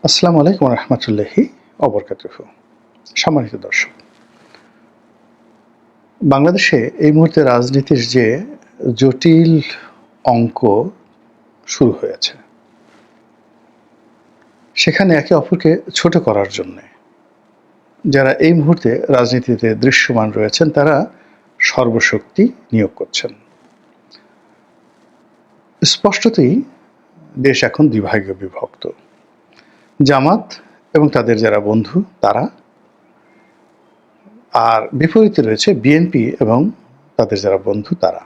আসসালামু আলাইকুম রহমতুল্লাহি অবরকাতুহু। সম্মানিত দর্শক, বাংলাদেশে এই মুহূর্তে রাজনীতির যে জটিল অঙ্ক শুরু হয়েছে, সেখানে একে অপরকে ছোট করার জন্যে যারা এই মুহূর্তে রাজনীতিতে দৃশ্যমান রয়েছেন তারা সর্বশক্তি নিয়োগ করছেন। স্পষ্টতই দেশ এখন দুই ভাগে বিভক্ত। জামাত এবং তাদের যারা বন্ধু তারা, আর বিপরীতে রয়েছে বিএনপি এবং তাদের যারা বন্ধু তারা।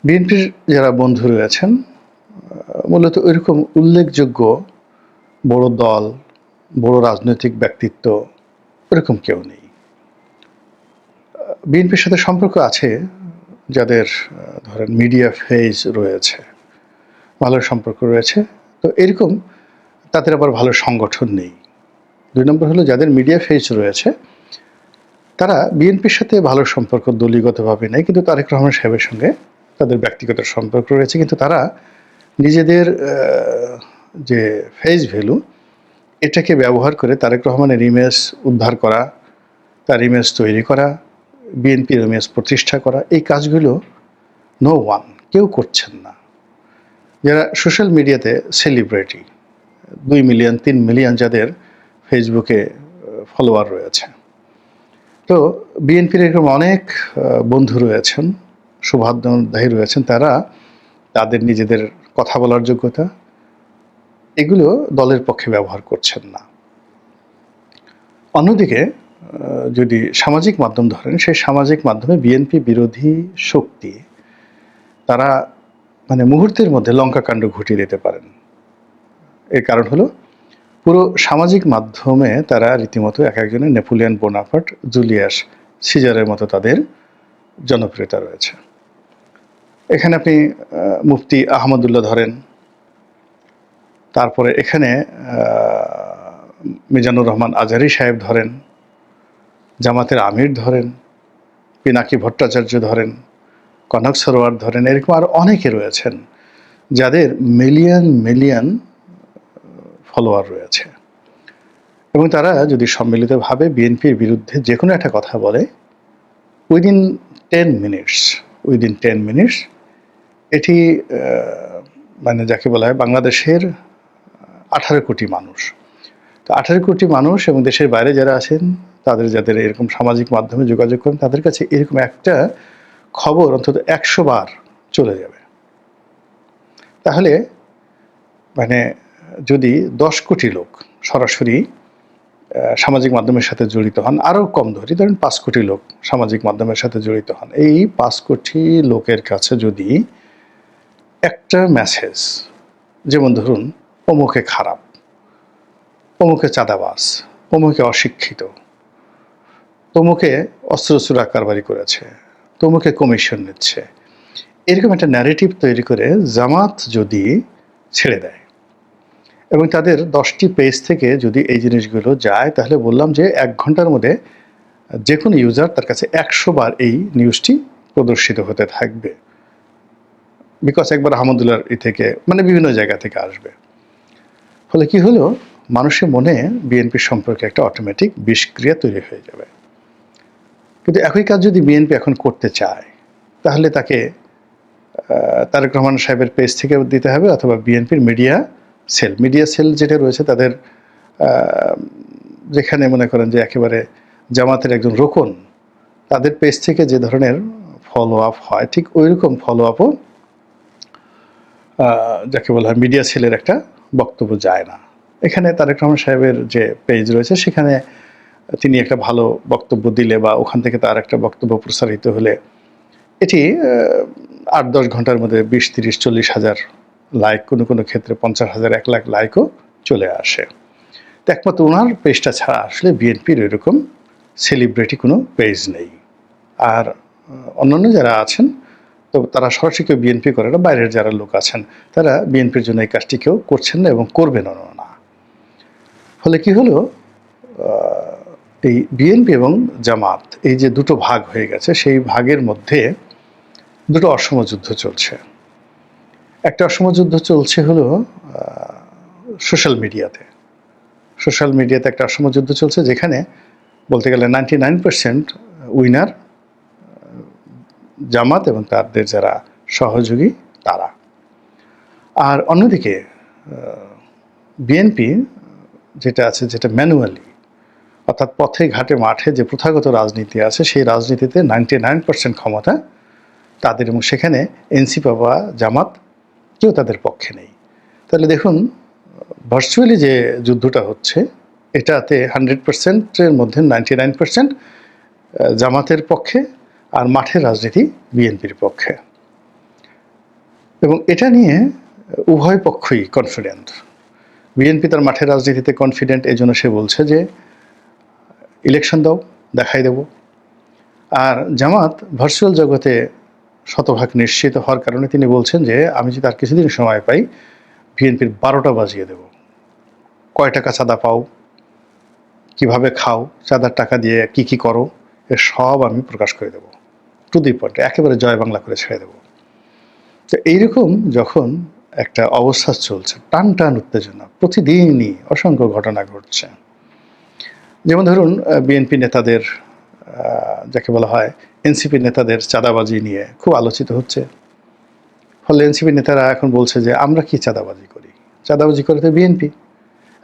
বিএনপির যারা বন্ধু রয়েছেন মূলত ওইরকম উল্লেখযোগ্য বড় দল, বড় রাজনৈতিক ব্যক্তিত্ব ওরকম কেউ নেই। বিএনপির সাথে সম্পর্ক আছে যাদের ধরেন মিডিয়া ফেজ রয়েছে, ভালো সম্পর্ক রয়েছে। তো এরকম তাদের আবার ভালো সংগঠন নেই। ২ নম্বর হলো যাদের মিডিয়া ফেজ রয়েছে তারা বিএনপির সাথে ভালো সম্পর্ক দলীয়গতভাবে নেই, কিন্তু তারেক রহমান সাহেবের সঙ্গে তাদের ব্যক্তিগত সম্পর্ক রয়েছে। কিন্তু তারা নিজেদের যে ফেস ভ্যালু এটাকে ব্যবহার করে তারেক রহমানের ইমেজ উদ্ধার করা, তার ইমেজ তৈরি করা, বিএনপির ইমেজ প্রতিষ্ঠা করা, এই কাজগুলো কেউ করছেন না। যারা সোশ্যাল মিডিয়াতে সেলিব্রিটি, ২ মিলিয়ন ৩ মিলিয়ন যাদের ফেসবুকে ফলোয়ার রয়েছে, তো বিএনপির এরকম অনেক বন্ধু রয়েছেন, শুভাকাঙ্ক্ষী রয়েছেন, তারা তাদের নিজেদের কথা বলার যোগ্যতা এগুলো দলের পক্ষে ব্যবহার করছেন না। অন্যদিকে যদি সামাজিক মাধ্যম ধরেন, সেই সামাজিক মাধ্যমে বিএনপি বিরোধী শক্তি তারা মানে মুহূর্তের মধ্যে লঙ্কাকাণ্ড ঘটিয়ে দিতে পারেন। এর কারণ হলো পুরো সামাজিক মাধ্যমে তারা রীতিমতো এক একজনের নেপোলিয়ন বোনাপার্ট, জুলিয়াস সিজারের মতো তাদের জনপ্রিয়তা রয়েছে। এখানে আপনি মুফতি আহমদুল্লাহ ধরেন, তারপরে এখানে মিজানুর রহমান আজহারী সাহেব ধরেন, জামাতের আমির ধরেন, পিনাকি ভট্টাচার্য ধরেন, কনক সরোয়ার ধরেন, এরকম আরও অনেকে রয়েছেন যাদের মিলিয়ন মিলিয়ন ফলোয়ার রয়েছে। এবং তারা যদি সম্মিলিতভাবে বিএনপির বিরুদ্ধে যে কোনো একটা কথা বলে, উইদিন 10 মিনিটস এটি মানে যাকে বলা হয় বাংলাদেশের 18 কোটি মানুষ, তো 18 কোটি মানুষ এবং দেশের বাইরে যারা আছেন তাদের যাদের এরকম সামাজিক মাধ্যমে যোগাযোগ করেন, তাদের কাছে এরকম একটা খবর অন্তত 100 বার চলে যাবে। তাহলে মানে যদি 10 কোটি লোক সরাসরি সামাজিক মাধ্যমের সাথে জড়িত হন, আরও কম ধরি, ধরেন 5 কোটি লোক সামাজিক মাধ্যমের সাথে জড়িত হন, এই 5 কোটি লোকের কাছে যদি একটা মেসেজ, যেমন ধরুন অমুকে খারাপ, অমুকে চাঁদাবাজ, অমুকে অশিক্ষিত, তমুকে অস্ত্র চোরা কারবারি করেছে, তমুকে কমিশন নিচ্ছে, এরকম একটা ন্যারেটিভ তৈরি করে জামাত যদি ছেড়ে দেয় এবং তাদের 10টি পেজ থেকে যদি এই জিনিসগুলো যায়, তাহলে বললাম যে 1 ঘন্টার মধ্যে যে কোনো ইউজার তার কাছে 100 বার এই নিউজটি প্রদর্শিত হতে থাকবে। বিকজ একবার আহমদুল্লাহর থেকে মানে বিভিন্ন জায়গা থেকে আসবে। ফলে কি হলো, মানুষের মনে বিএনপির সম্পর্কে একটা অটোমেটিক বিষক্রিয়া তৈরি হয়ে যাবে। কিন্তু একই কাজ যদি বিএনপি এখন করতে চায়, তাহলে তাকে তারেক রহমান সাহেবের পেজ থেকে দিতে হবে, অথবা বিএনপির মিডিয়া সেল যেটা রয়েছে তাদের, যেখানে মনে করেন যে একেবারে জামাতের একজন রোকন, তাদের পেজ থেকে যে ধরনের ফলো আপ হয়, ঠিক ওই রকম ফলো আপও যাকে বলা হয় মিডিয়া সেলের একটা বক্তব্য যায় না। এখানে তারেক রহমান সাহেবের যে পেজ রয়েছে সেখানে তিনি একটা ভালো বক্তব্য দিলে বা ওখান থেকে তার একটা বক্তব্য প্রসারিত হলে এটি 8-10 ঘন্টার মধ্যে 20-30-40 হাজার লাইক, কোনো কোনো ক্ষেত্রে 50,000 1 লাখ লাইকও চলে আসে। তো একমাত্র ওনার পেজটা ছাড়া আসলে বিএনপির এরকম সেলিব্রিটি কোনো পেজ নেই। আর অন্যান্য যারা আছেন তো তারা সরাসরি কেউ বিএনপি করে না, বাইরের যারা লোক আছেন তারা বিএনপির জন্য এই কাজটি কেউ করছেন না এবং করবেনও না। ফলে কি হলো, এই বিএনপি এবং জামাত এই যে দুটো ভাগ হয়ে গেছে, সেই ভাগের মধ্যে দুটো অসম যুদ্ধ চলছে। একটা অসম যুদ্ধ চলছে হলো সোশ্যাল মিডিয়াতে একটা অসম যুদ্ধ চলছে, যেখানে বলতে গেলে 99% উইনার জামাত এবং তাদের যারা সহযোগী তারা। আর অন্যদিকে বিএনপি যেটা আছে, যেটা ম্যানুয়ালি, অর্থাৎ পথে ঘাটে মাঠে যে প্রথাগত রাজনীতি আছে, সেই রাজনীতিতে 99% ক্ষমতা তাদের, এবং সেখানে এনসিপি বা জামাত কেউ তাদের পক্ষে নেই। তাহলে দেখুন, ভার্চুয়ালি যে যুদ্ধটা হচ্ছে, এটাতে 100%-এর মধ্যে 99% জামাতের পক্ষে, আর মাঠের রাজনীতি বিএনপির পক্ষে। এবং এটা নিয়ে উভয় পক্ষই কনফিডেন্ট। বিএনপি তার মাঠের রাজনীতিতে কনফিডেন্ট, এই জন্য সে বলছে যে ইলেকশন দাও, দেখাই দেব। আর জামাত ভার্চুয়াল জগতে শতভাগ নিশ্চিত হওয়ার কারণে তিনি বলছেন যে আমি যদি আর কিছুদিন সময় পাই, বিএনপির 12টা বাজিয়ে দেব। কয় টাকা চাঁদা পাও, কিভাবে খাও, চাঁদার টাকা দিয়ে কি কি করো, এ সব আমি প্রকাশ করে দেব, টু দি পয়েন্ট, একেবারে জয় বাংলা করে ছেড়ে দেব। তো এইরকম যখন একটা অবস্থা চলছে, টান টান উত্তেজনা, প্রতিদিনই অসংখ্য ঘটনা ঘটছে। যেমন ধরুন, বিএনপি নেতাদের, যাকে বলা হয় এনসিপি নেতাদের চাঁদাবাজি নিয়ে খুব আলোচিত হচ্ছে। ফলে এনসিপি নেতারা এখন বলছে যে আমরা কি চাঁদাবাজি করি, চাঁদাবাজি করে তো বিএনপি,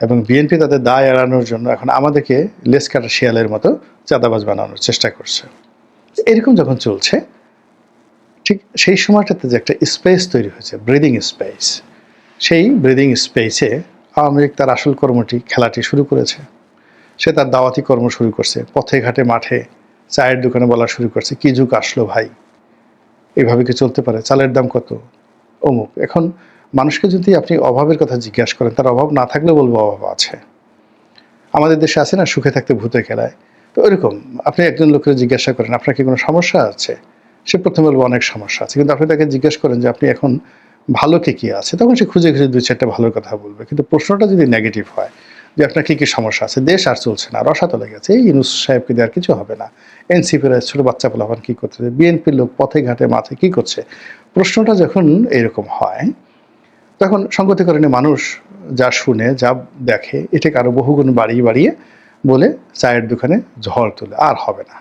এবং বিএনপি তাদের দায় এড়ানোর জন্য এখন আমাদেরকে লেস কাটা শিয়ালের মতো চাঁদাবাজ বানানোর চেষ্টা করছে। এরকম যখন চলছে, ঠিক সেই সময়টাতে যে একটা স্পেস তৈরি হয়েছে, ব্রিদিং স্পেস, সেই ব্রিদিং স্পেসে আওয়ামী লীগ তার আসল খেলাটি শুরু করেছে। সে তার দাওয়াতি কর্ম শুরু করছে, পথে ঘাটে মাঠে চায়ের দোকানে বলা শুরু করছে, কি যুগ আসলো ভাই, এভাবে কি চলতে পারে, চালের দাম কত, অমুক। এখন মানুষকে যদি আপনি অভাবের কথা জিজ্ঞাসা করেন, তার অভাব না থাকলেও বলবো অভাব আছে। আমাদের দেশে আছে না, সুখে থাকতে ভূতে খেলায়। তো ওইরকম আপনি একজন লোকের জিজ্ঞাসা করেন আপনার কি কোনো সমস্যা আছে, সে প্রথমে বলবো অনেক সমস্যা আছে। কিন্তু আপনি তাকে জিজ্ঞাসা করেন যে আপনি এখন ভালো কি আছে, তখন সে খুঁজে খুঁজে 2-4টা ভালোর কথা বলবে। কিন্তু প্রশ্নটা যদি নেগেটিভ হয় যে আপনার কি সমস্যা আছে, দেশ আর চলছে না, রসাতলে গেছে, এই ইউনূস সাহেবকে দেওয়ার কিছু হবে না, এনসিপির ছোটো বাচ্চা পোলাপান কী করতেছে, বিএনপির লোক পথে ঘাটে মাঠে কী করছে, প্রশ্নটা যখন এরকম হয়, তখন সঙ্গতিকরণে মানুষ যা শুনে যা দেখে, এটাকে আরও বহুগুণ বাড়িয়ে বাড়িয়ে বলে চায়ের দোকানে ঝড় তুলে, আর হবে না,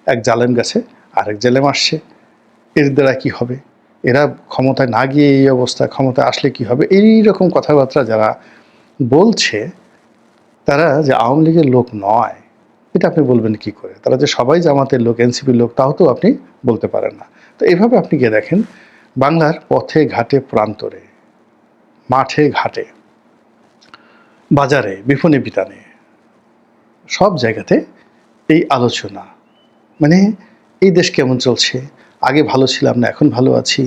এক জালেম গেছে আরেক জালেম আসছে, এর দ্বারা কী হবে, এরা ক্ষমতায় না গিয়ে এই অবস্থা, ক্ষমতায় আসলে কি হবে, এই রকম কথাবার্তা যারা বলছে, তারা যে আওয়ামী লীগের লোক নয়, এটা আপনি বলবেন কি করে? তারা যে সবাই জামাতের লোক, এনসিপির লোক, তাও তো আপনি বলতে পারেন না। তো এইভাবে আপনি গিয়ে দেখেন, বাংলার পথে ঘাটে প্রান্তরে, মাঠে ঘাটে, বাজারে, বিপণী বিতানে, সব জায়গাতে এই আলোচনা, মানে এই দেশ কেমন চলছে, আগে ভালো ছিলাম না এখন ভালো আছি,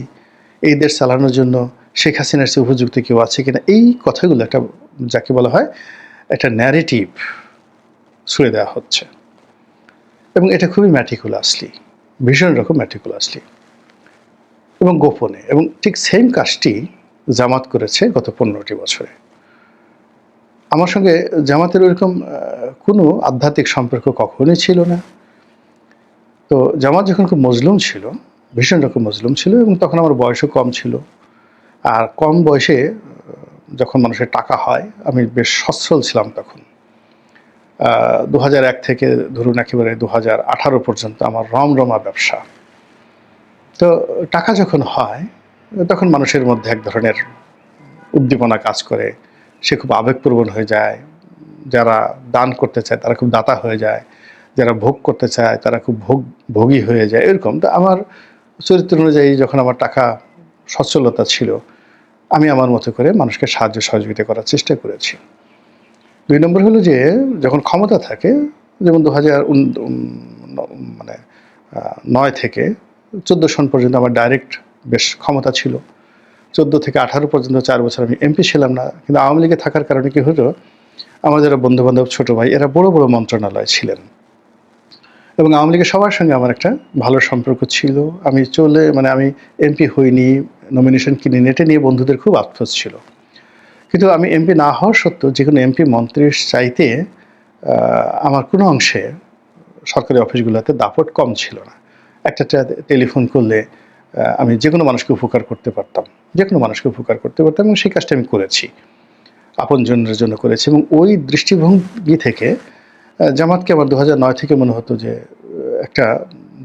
এই দেশ চালানোর জন্য শেখ হাসিনার চেয়ে উপযুক্ত কেউ আছে কিনা, এই কথাগুলো একটা, যাকে বলা হয় একটা ন্যারেটিভ ছুঁড়ে দেওয়া হচ্ছে। এবং এটা খুবই ম্যাটিকুলাসলি, ভীষণ রকম ম্যাটিকুলাসলি এবং গোপনে। এবং ঠিক সেম কাজটি জামাত করেছে গত 15টি বছরে। আমার সঙ্গে জামাতের ওইরকম কোনো আধ্যাত্মিক সম্পর্ক কখনোই ছিল না। তো জামাত যখন খুব মজলুম ছিল, ভীষণ রকম মজলুম ছিল, এবং তখন আমার বয়সও কম ছিল। আর কম বয়সে যখন মানুষের টাকা হয়, আমি বেশ সচ্ছল ছিলাম তখন। 2001 থেকে ধরুন একেবারে 2018 পর্যন্ত আমার রমরমা ব্যবসা। তো টাকা যখন হয়, তখন মানুষের মধ্যে এক ধরনের উদ্দীপনা কাজ করে, সে খুব আবেগপ্রবণ হয়ে যায়, যারা দান করতে চায় তারা খুব দাতা হয়ে যায়, যারা ভোগ করতে চায় তারা খুব ভোগী হয়ে যায়, এরকম। তো আমার চরিত্র অনুযায়ী যখন আমার টাকা সচ্ছলতা ছিল, আমি আমার মতো করে মানুষকে সাহায্য সহযোগিতা করার চেষ্টা করেছি। 2 নম্বর হলো যে যখন ক্ষমতা থাকে, যেমন 2009 থেকে 14 সন পর্যন্ত আমার ডাইরেক্ট বেশ ক্ষমতা ছিল। 14 থেকে 18 পর্যন্ত 4 বছর আমি এমপি ছিলাম না, কিন্তু আওয়ামী লীগে থাকার কারণে কি হলো, আমার যারা বন্ধুবান্ধব, ছোটো ভাই, এরা বড় বড় মন্ত্রণালয়ে ছিলেন, এবং আওয়ামী লীগের সবার সঙ্গে আমার একটা ভালো সম্পর্ক ছিল। আমি আমি এমপি হইনি, নমিনেশন কিনিনি, এটা নিয়ে বন্ধুদের খুব আফসোস ছিল। কিন্তু আমি এমপি না হওয়ার সত্ত্বেও যে কোনো এমপি মন্ত্রীর চাইতে আমার কোনো অংশে সরকারি অফিসগুলোতে দাপট কম ছিল না। একটা টেলিফোন করলে আমি যে কোনো মানুষকে উপকার করতে পারতাম, এবং সেই কাজটা আমি করেছি। আপনজনের জন্য করেছি, এবং ওই দৃষ্টিভঙ্গি থেকে জামাতকে আমার 2009 থেকে মনে হতো যে একটা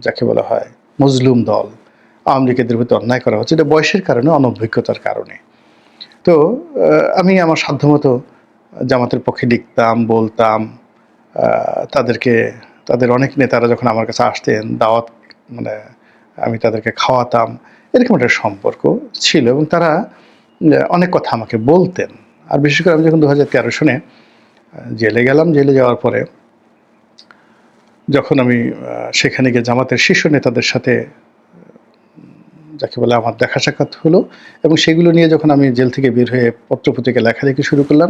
যাকে বলা হয় মজলুম দল, আওয়ামী লীগের প্রতি অন্যায় করা হচ্ছে, এটা বয়সের কারণে, অনভিজ্ঞতার কারণে। তো আমি আমার সাধ্যমতো জামাতের পক্ষে লিখতাম, বলতাম, তাদেরকে, তাদের অনেক নেতারা যখন আমার কাছে আসতেন দাওয়াত, মানে আমি তাদেরকে খাওয়াতাম, এরকম একটা সম্পর্ক ছিল, এবং তারা অনেক কথা আমাকে বলতেন। আর বিশেষ করে আমি যখন 2013 সনে জেলে গেলাম, জেলে যাওয়ার পরে যখন আমি সেখানে গিয়ে জামাতের শীর্ষ নেতাদের সাথে যাকে বলে আমার দেখা সাক্ষাৎ হলো, এবং সেগুলো নিয়ে যখন আমি জেল থেকে বের হয়ে পত্রপত্রিকায় লেখালেখি শুরু করলাম,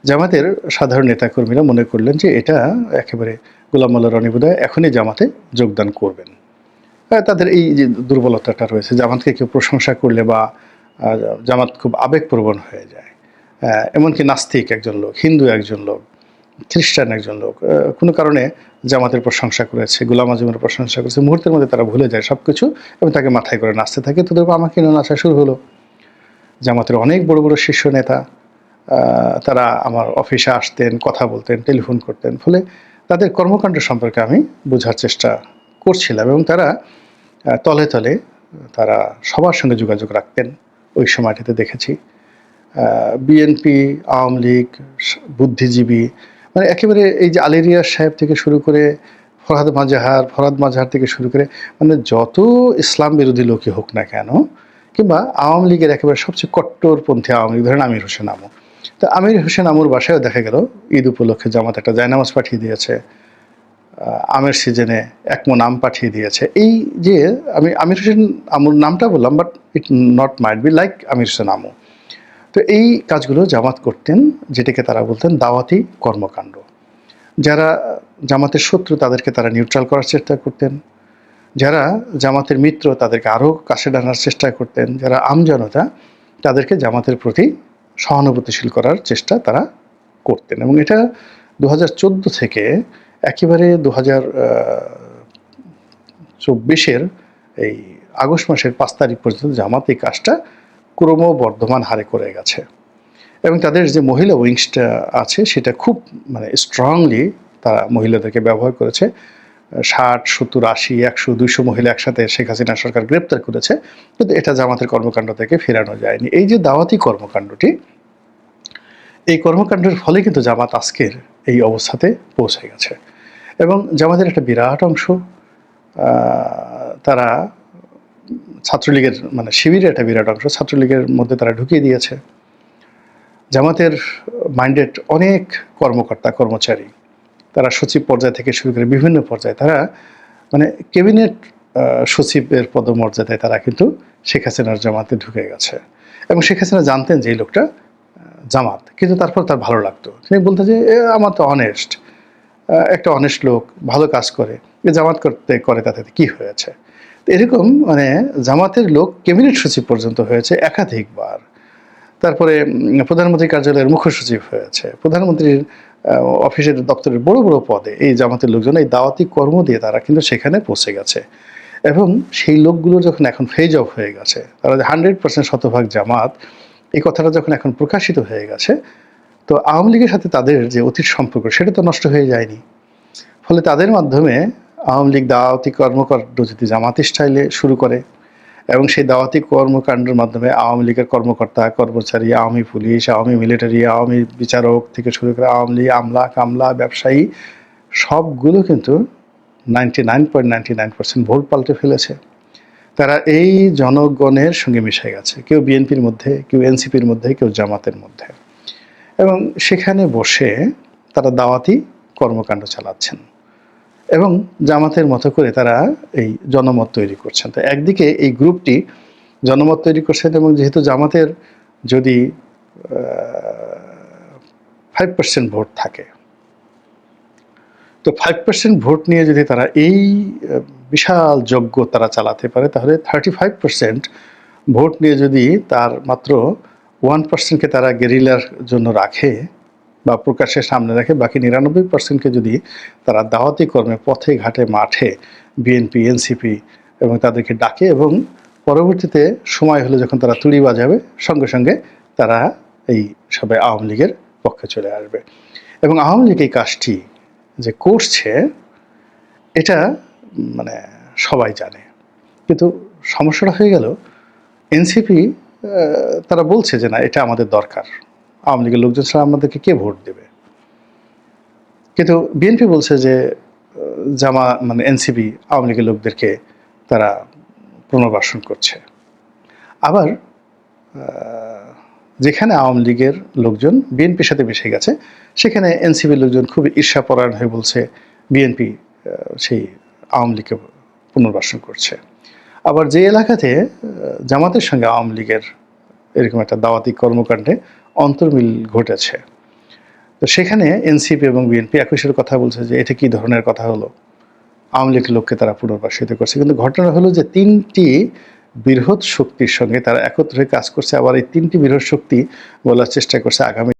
জামাতের সাধারণ নেতাকর্মীরা মনে করলেন যে এটা একেবারে গোলাম মোল্লা রনি বোধহয় এখনই জামাতে যোগদান করবেন। তাদের এই যে দুর্বলতাটা রয়েছে, জামাতকে কেউ প্রশংসা করলে বা জামাত খুব আবেগপ্রবণ হয়ে যায়। এমনকি নাস্তিক একজন লোক, হিন্দু একজন লোক, খ্রিস্টান একজন লোক কোনো কারণে জামাতের প্রশংসা করেছে, গোলাম আজমের প্রশংসা করেছে, মুহূর্তের মধ্যে তারা ভুলে যায় সব কিছু এবং তাকে মাথায় করে নাচতে থাকে। তো দেখো আমাকে নিয়ে নাচা শুরু হলো। জামাতের অনেক বড় বড় শীর্ষ নেতা তারা আমার অফিসে আসতেন, কথা বলতেন, টেলিফোন করতেন, ফলে তাদের কর্মকাণ্ড সম্পর্কে আমি বোঝার চেষ্টা করছিলাম, এবং তারা তলে তলে তারা সবার সঙ্গে যোগাযোগ রাখতেন। ওই সময়টিতে দেখেছি বিএনপি, আওয়ামী লীগ, বুদ্ধিজীবী, মানে একেবারে এই যে আলী রিয়াজ সাহেব থেকে শুরু করে ফরহাদ মাজাহার থেকে শুরু করে, মানে যত ইসলাম বিরোধী লোকই হোক না কেন, কিংবা আওয়ামী লীগের একেবারে সবচেয়ে কট্টরপন্থী আওয়ামী লীগ, ধরেন আমির হোসেন আমু, তো আমির হোসেন আমুর বাসায়ও দেখা গেল ঈদ উপলক্ষে জামাত একটা জায়নামাজ পাঠিয়ে দিয়েছে, আমের সিজনে এক মন আম পাঠিয়ে দিয়েছে। এই যে আমি আমির হোসেন আমুর নামটা বললাম, but it not might be like Amir Hossain Amu. তো এই কাজগুলো জামাত করতেন, যেটাকে তারা বলতেন দাওয়াতি কর্মকাণ্ড। যারা জামাতের শত্রু তাদেরকে তারা নিউট্রাল করার চেষ্টা করতেন, যারা জামাতের মিত্র তাদেরকে আরও কাছে টানার চেষ্টা করতেন, যারা আমজনতা তাদেরকে জামাতের প্রতি সহানুভূতিশীল করার চেষ্টা তারা করতেন। এবং এটা 2014 থেকে একেবারে 2024-এর এই আগস্ট মাসের 5 তারিখ পর্যন্ত জামাত এই কাজটা ক্রমবর্ধমান হারে করে গেছে। এবং তাদের যে মহিলা উইংসটা আছে সেটা খুব মানে স্ট্রংলি তারা মহিলাদেরকে ব্যবহার করেছে। 60, 70, 80, 100, 200 মহিলা একসাথে শেখ হাসিনা সরকার গ্রেপ্তার করেছে, কিন্তু এটা জামাতের কর্মকাণ্ড থেকে ফেরানো যায়নি। এই যে দাওয়াতি কর্মকাণ্ডটি, এই কর্মকাণ্ডের ফলে কিন্তু জামাত আজকের এই অবস্থাতে পৌঁছে গেছে। এবং জামাতের একটা বিরাট অংশ তারা ছাত্রলীগের, মানে শিবিরের একটা বিরাট অংশ ছাত্রলীগের মধ্যে তারা ঢুকিয়ে দিয়েছে। জামাতের মাইন্ডেড অনেক কর্মকর্তা কর্মচারী, তারা সচিব পর্যায় থেকে শুরু করে বিভিন্ন পর্যায়ে তারা মানে ক্যাবিনেট সচিবের পদমর্যাদায় তারা কিন্তু শেখ হাসিনার জামাতে ঢুকে গেছে। এবং শেখ হাসিনা জানতেন যে এই লোকটা জামাত, কিন্তু তারপর তার ভালো লাগতো, তিনি বলতেন যে আমার তো অনেস্ট, একটা অনেস্ট লোক, ভালো কাজ করে, জামাত করতে করে তাতে কি হয়েছে। তো এরকম মানে জামাতের লোক ক্যাবিনেট সচিব পর্যন্ত হয়েছে একাধিকবার। তারপরে প্রধানমন্ত্রীর কার্যালয়ের মুখ্য সচিব হয়েছে, প্রধানমন্ত্রীর অফিসের দপ্তরের বড় বড় পদে এই জামাতের লোকজন এই দাওয়াতি কর্ম দিয়ে তারা কিন্তু সেখানে পৌঁছে গেছে। এবং সেই লোকগুলো যখন এখন ফেজ অফ হয়ে গেছে, তারা 100% শতভাগ জামাত, এই কথাটা যখন এখন প্রকাশিত হয়ে গেছে, তো আওয়ামী লীগের সাথে তাদের যে অতীত সম্পর্ক সেটা তো নষ্ট হয়ে যায়নি। ফলে তাদের মাধ্যমে আওয়ামী লীগ দাওয়াতি কর্মকাণ্ড যদি জামাতি স্টাইলে শুরু করে, এবং সেই দাওয়াতি কর্মকাণ্ডের মাধ্যমে আওয়ামী লীগের কর্মকর্তা কর্মচারী, আওয়ামী পুলিশ, আওয়ামী মিলিটারি, আওয়ামী বিচারক থেকে শুরু করে আওয়ামী লীগ আমলা কামলা ব্যবসায়ী সবগুলো কিন্তু 99.99% ভোট পাল্টে ফেলেছে। তারা এই জনগণের সঙ্গে মিশে গেছে, কেউ বিএনপির মধ্যে, কেউ এনসিপির মধ্যে, কেউ জামাতের মধ্যে, এবং সেখানে বসে তারা দাওয়াতি কর্মকাণ্ড চালাচ্ছেন এবং জামাতের মতো করে তারা এই জনমত তৈরি করছেন। তো একদিকে এই গ্রুপটি জনমত তৈরি করছেন, এবং যেহেতু জামাতের যদি 5% ভোট থাকে, তো 5% ভোট নিয়ে যদি তারা এই বিশাল যজ্ঞ তারা চালাতে পারে, তাহলে 35% ভোট নিয়ে যদি তার মাত্র 1%কে তারা গেরিলার জন্য রাখে বা প্রকাশের সামনে রাখে, বাকি 99%কে যদি তারা দাওয়াতি কর্মে পথে ঘাটে মাঠে বিএনপি এনসিপি এবং তাদেরকে ডাকে, এবং পরবর্তীতে সময় হলে যখন তারা তুড়ি বাজাবে সঙ্গে সঙ্গে তারা এই সবাই আওয়ামী লীগের পক্ষে চলে আসবে। এবং আওয়ামী লীগ এই কাজটি যে করছে এটা মানে সবাই জানে, কিন্তু সমস্যাটা হয়ে গেল এনসিপি তারা বলছে যে না এটা আমাদের দরকার, আওয়ামী লীগের লোকজন ছাড়া আমাদেরকে কে ভোট দেবে। কিন্তু বিএনপি বলছে যে জামা মানে এনসিপি আওয়ামী লীগের লোকদেরকে তারা পুনর্বাসন করছে। আবার যেখানে আওয়ামী লীগের লোকজন বিএনপির সাথে মিশে গেছে সেখানে এনসিপির লোকজন খুবই ঈর্ষাপরায়ণ হয়ে বলছে বিএনপি সেই আওয়ামী লীগকে পুনর্বাসন করছে। আবার যে এলাকাতে জামাতের সঙ্গে আওয়ামী লীগের এরকম একটা দাওয়াতি কর্মকাণ্ডে অন্তর্মিল ঘটেছে, তো সেখানে এনসিপি এবং বিএনপি একই সাথে কথা বলছে যে এটা কি ধরনের কথা হলো, আওয়ামী লীগের লোককে তারা পুনর্বাসিত করছে। কিন্তু ঘটনা হলো যে তিনটি বৃহৎ শক্তির সঙ্গে তারা একত্রে কাজ করছে। আবার এই তিনটি বৃহৎ শক্তি বলার চেষ্টা করছে আগামী